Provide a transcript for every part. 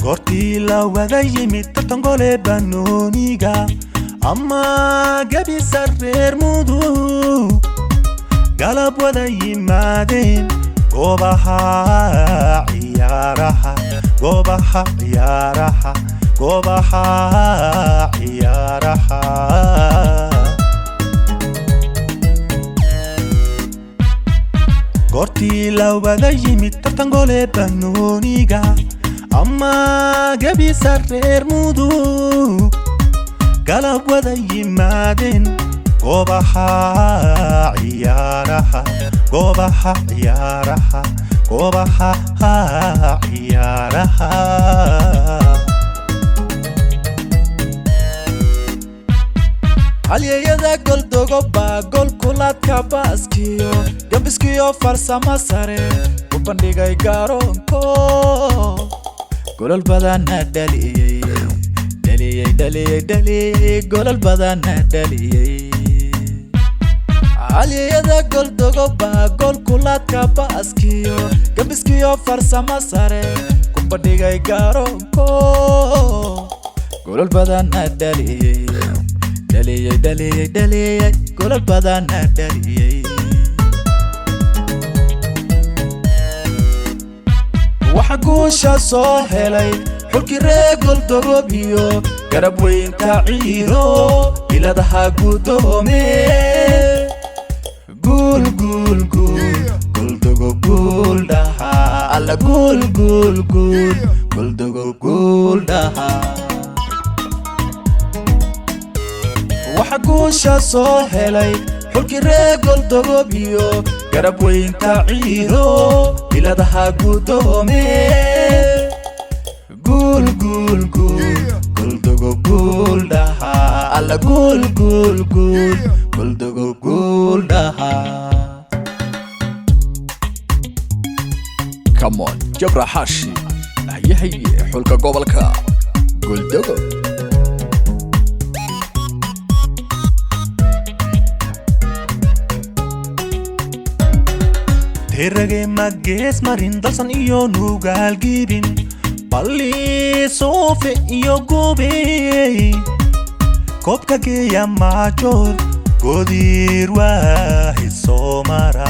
Gorti la wada yimid tartangole banoniga amma gabi sarreer mudu galab wada yimaadeen goobaha ciyaaraha Gorti la wada yimid tartangole banoniga amma gabi sarreer mudu galab wada yimaadeen goobaha ciyaaraha halyeyada goldogo baa gol kulaadka baaskiyo gambiskiyo farsama sare u bandhigay garoonko golol badana dhaliyey golol badana dhaliyey halyeyada goldogo baa gol kulaadka baaskiyo gambiskiyo farsama sare ku bandhigay garoonko golol badana dhaliyey golol badana dhaliyey waxa guusha soo helay xulkii reer goldogob iyo garab weynta ciiro biladaha gudoome goldogob guul dhaha alla goldogob guul dhaha waxa guusha soo helay xulkii reer goldogob iyo garab weynta ciiro biladaha gudoome goldogob guul dhaha alla goldogob guul dhaha Come on Jabra Hashi haye xulka gobolka goldogob Terage mages marin dalsan iyo nugal gibin balli sofe iyo gobe kopka geya major godir wahi somara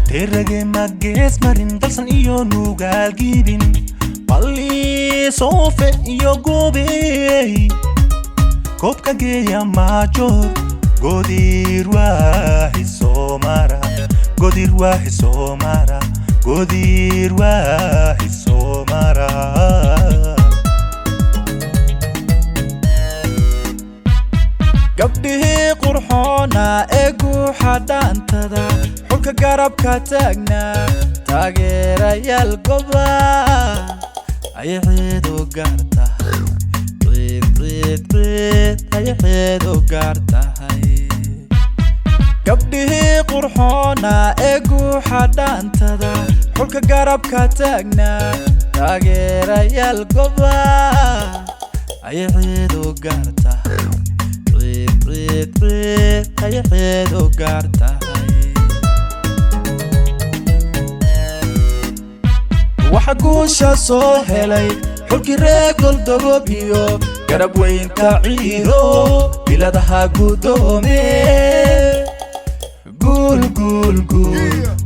Terage mages marin dalsan iyo nugal gibin balli sofe iyo gobe kopka geya major godir wahi somara gabdhihi qurxoona ee guuxa dhaantada xulka garabka taagna taageerayaal goba ayay ciid u gaar tahay ayay u gaar tahay gabdhihi qurxoona ee guuxa dhaantada xulka garabka taagna taageerayaal goba ayay ciid u gaar tahay ayay u gaar tahay waxa guusha soo helay xulkii reer goldogob iyo garab weynta ciiro biladaha gudoome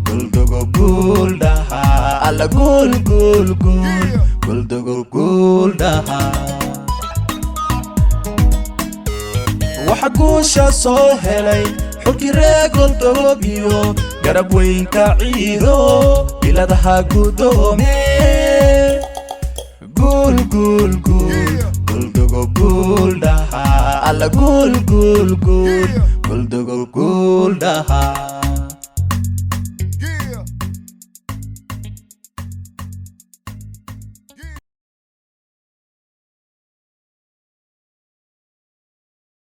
goldogob guul dhaha alla goldogob guul dhaha waxa guusha soo helay xulkii reer goldogob iyo garab weynta ciiro biladaha gudoome goldogob guul dhaha alla goldogob guul dhaha